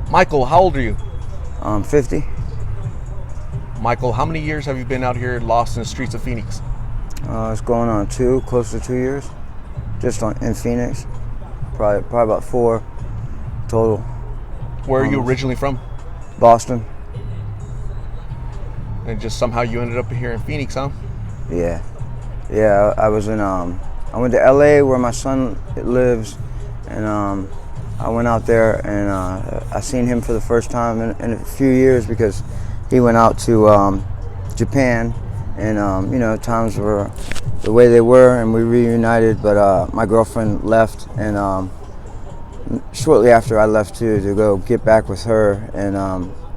Michael, how old are you? 50. Michael, how many years have you been out here lost in the streets of Phoenix? It's going on close to 2 years, in Phoenix. Probably about 4 total. Where are you originally from? Boston. And just somehow you ended up here in Phoenix, huh? Yeah. I was in. I went to LA where my son lives, and I went out there and I seen him for the first time in a few years because he went out to Japan, and times were the way they were, and we reunited. But my girlfriend left, and shortly after I left too to go get back with her, and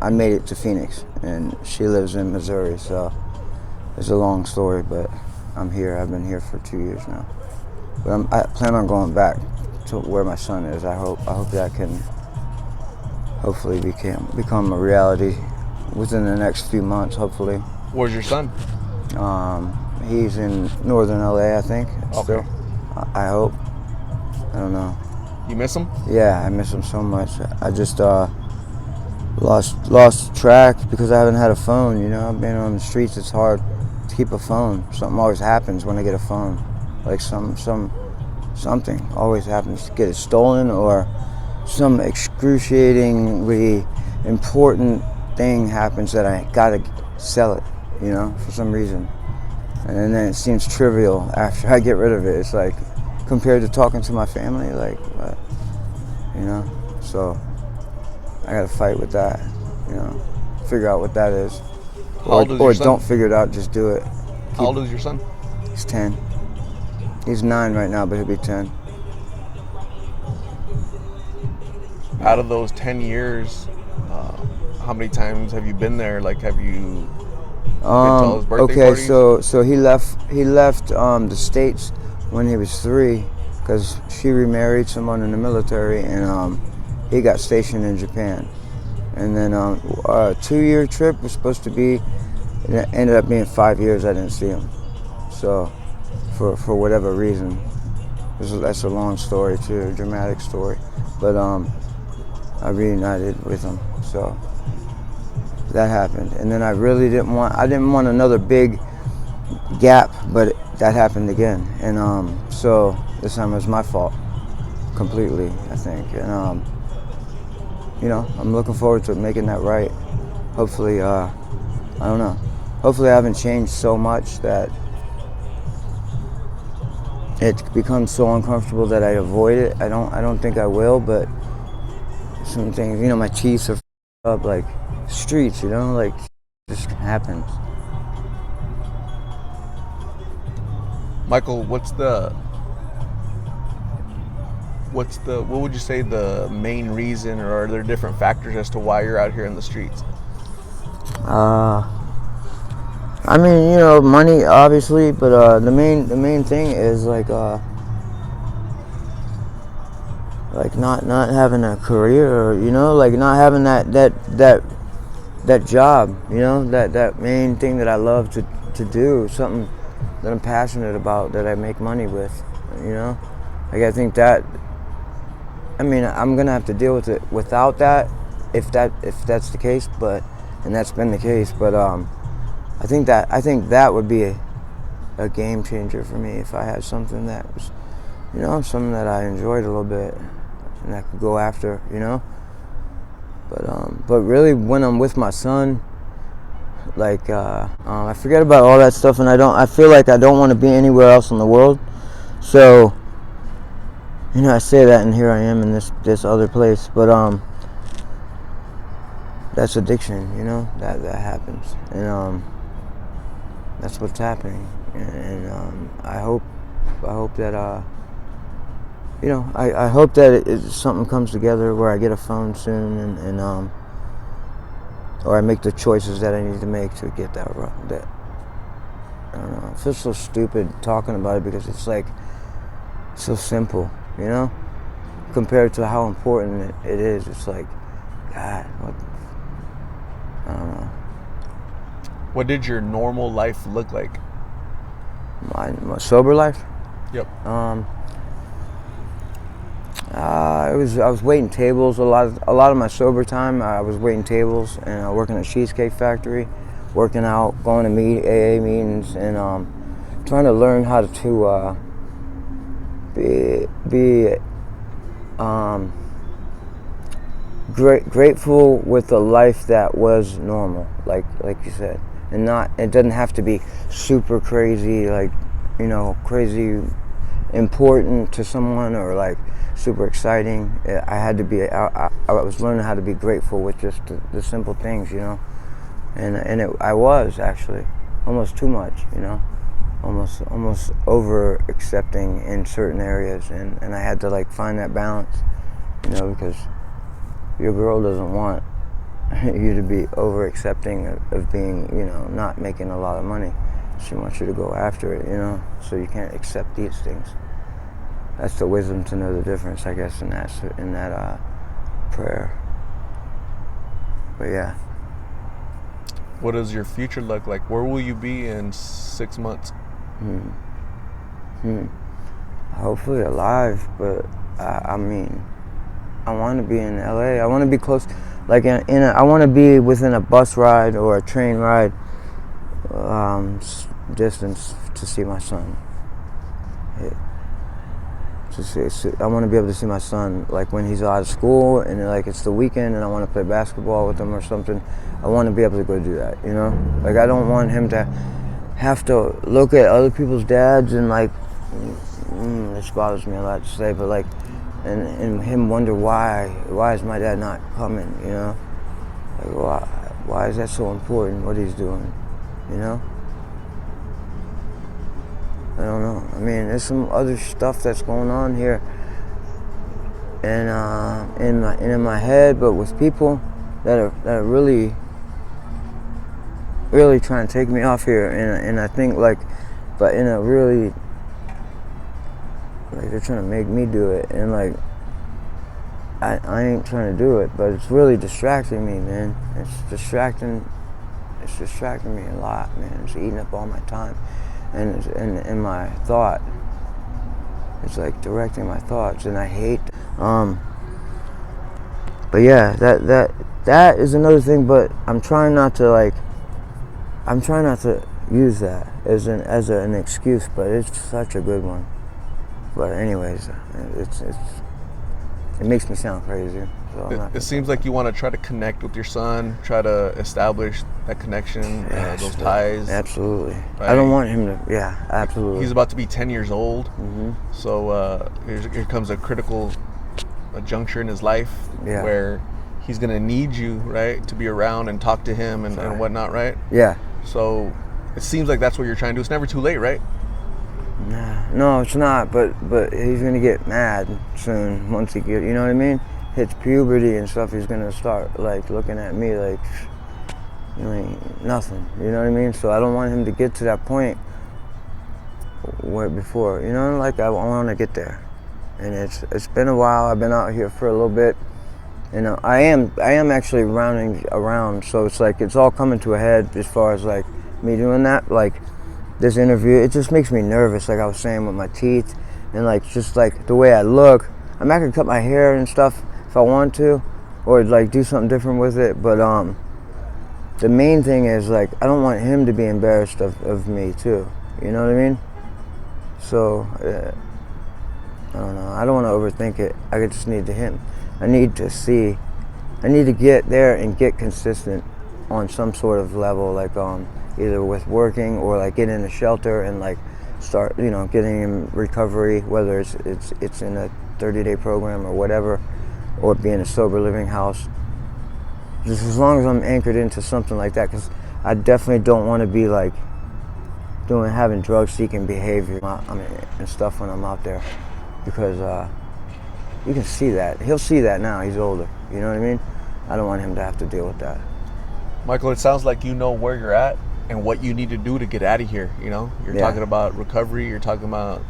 I made it to Phoenix, and she lives in Missouri. So it's a long story, but I'm here. I've been here for 2 years now. But I plan on going back to where my son is. I hope that can hopefully become a reality within the next few months, hopefully. Where's your son? He's in northern LA, I think. Okay. Still. I hope. I don't know. You miss him? Yeah, I miss him so much. I just lost track because I haven't had a phone. I've been on the streets. It's hard to keep a phone. Something always happens when I get a phone. Like something always happens. Get it stolen, or some excruciatingly important thing happens that I gotta sell it, for some reason. And then it seems trivial after I get rid of it. It's like, compared to talking to my family, like, what? So I gotta fight with that, figure out what that is. Or don't figure it out, just do it. How old is your son? He's 10. He's 9 right now, but he'll be 10. Out of those 10 years, how many times have you been there? Like, have you been to his birthday parties? So he left the States when he was 3 because she remarried someone in the military, and he got stationed in Japan. And then a 2-year trip was supposed to be, it ended up being 5 years I didn't see him. So for whatever reason, that's a long story too, a dramatic story. But I reunited with him, so that happened. And then I didn't want another big gap, but that happened again. And so this time it was my fault completely, I think. And I'm looking forward to making that right. Hopefully, I don't know. Hopefully I haven't changed so much that it becomes so uncomfortable that I avoid it. I don't think I will, but some things, my teeth are up, like streets, like just happens. Michael, what would you say the main reason, or are there different factors as to why you're out here in the streets? I mean, money obviously, but the main thing is like not having a career, or like not having that job, that main thing that I love to do, something that I'm passionate about, that I make money with, like I think that, I mean, I'm gonna have to deal with it without that, if that's the case, and that's been the case, but I think that would be a game changer for me if I had something that was, something that I enjoyed a little bit and I could go after, But really, when I'm with my son, like I forget about all that stuff, and I feel like I don't want to be anywhere else in the world. So, I say that, and here I am in this other place, but that's addiction, that happens, and that's what's happening, and I hope that I hope that something comes together where I get a phone soon, and or I make the choices that I need to make to get that. I don't know. It feels so stupid talking about it because it's like so simple, compared to how important it is. It's like, God, what? I don't know. What did your normal life look like? My sober life? Yep. I was waiting tables a lot of my sober time. I was waiting tables and working at a cheesecake factory, working out, going to AA meetings, and trying to learn how to be grateful with a life that was normal, like you said, and not. It doesn't have to be super crazy, like crazy important to someone or like super exciting. I had to be. I was learning how to be grateful with just the simple things, I was actually almost too much, almost over accepting in certain areas, and I had to like find that balance, because your girl doesn't want you to be over accepting of being, not making a lot of money. She wants you to go after it, so you can't accept these things. That's the wisdom to know the difference, I guess, in that prayer. But yeah. What does your future look like? Where will you be in 6 months? Hopefully alive, but I want to be in LA. I want to be close, like I want to be within a bus ride or a train ride distance to see my son. I want to be able to see my son, like when he's out of school and like it's the weekend and I want to play basketball with him or something. I want to be able to go do that, Like I don't want him to have to look at other people's dads and like, this bothers me a lot to say, but like, and him wonder why is my dad not coming, Like why is that so important, what he's doing, I don't know. I mean, there's some other stuff that's going on here, and in my head, but with people that are really, really trying to take me off here, and I think like, but in a really, like they're trying to make me do it, and like, I ain't trying to do it, but it's really distracting me, man. It's distracting me a lot, man. It's eating up all my time. And my thought, it's like directing my thoughts, and I hate. But yeah, that is another thing. But I'm trying not to use that as an excuse. But it's such a good one. But anyways, it makes me sound crazy. So it seems like you want to try to connect with your son, try to establish that connection, those ties. Absolutely. Right? I don't want him to, absolutely. He's about to be 10 years old. So here comes a juncture in his life where he's going to need you, right, to be around and talk to him and whatnot, right? Yeah. So it seems like that's what you're trying to do. It's never too late, right? No, it's not, but he's going to get mad soon once he get, you know what I mean? Hits puberty and stuff, he's going to start like looking at me like, ain't nothing, you know what I mean? So I don't want him to get to that point where before, like I want to get there. And it's been a while. I've been out here for a little bit. I am actually rounding around, so it's like it's all coming to a head as far as like me doing that. Like this interview, it just makes me nervous, like I was saying, with my teeth and like just like the way I look. I mean, I could cut my hair and stuff if I want to, or like do something different with it, but the main thing is like I don't want him to be embarrassed of me too, you know what I mean? So I don't know, I don't want to overthink it. I just need I need to get there and get consistent on some sort of level, like either with working or like get in a shelter and like start, getting in recovery, whether it's in a 30-day program or whatever, or be in a sober living house. Just as long as I'm anchored into something like that, because I definitely don't want to be like having drug-seeking behavior and stuff when I'm out there, because you can see that. He'll see that now. He's older. You know what I mean? I don't want him to have to deal with that. Michael, it sounds like you know where you're at and what you need to do to get out of here. You're talking about recovery. You're talking about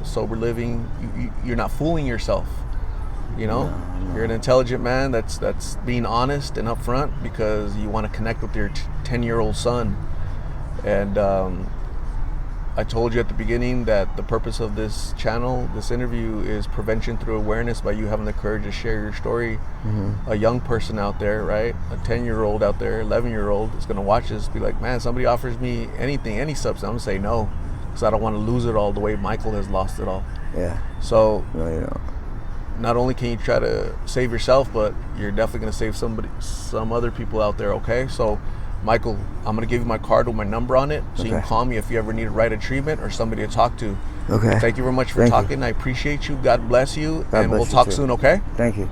sober living. You're not fooling yourself. No. You're an intelligent man that's being honest and upfront because you want to connect with your 10-year-old son. And I told you at the beginning that the purpose of this channel, this interview, is prevention through awareness by you having the courage to share your story. A young person out there, right? A 10-year-old out there, 11-year-old is going to watch this, be like, man, somebody offers me anything, any substance, I'm going to say no, because I don't want to lose it all the way Michael has lost it all. Yeah. So, no, you don't. Not only can you try to save yourself, but you're definitely going to save some other people out there, okay? So, Michael, I'm going to give you my card with my number on it, so you can call me if you ever need a right of treatment or somebody to talk to. Okay. Thank you very much for talking. I appreciate you. God bless you. And we'll talk soon, okay? Thank you.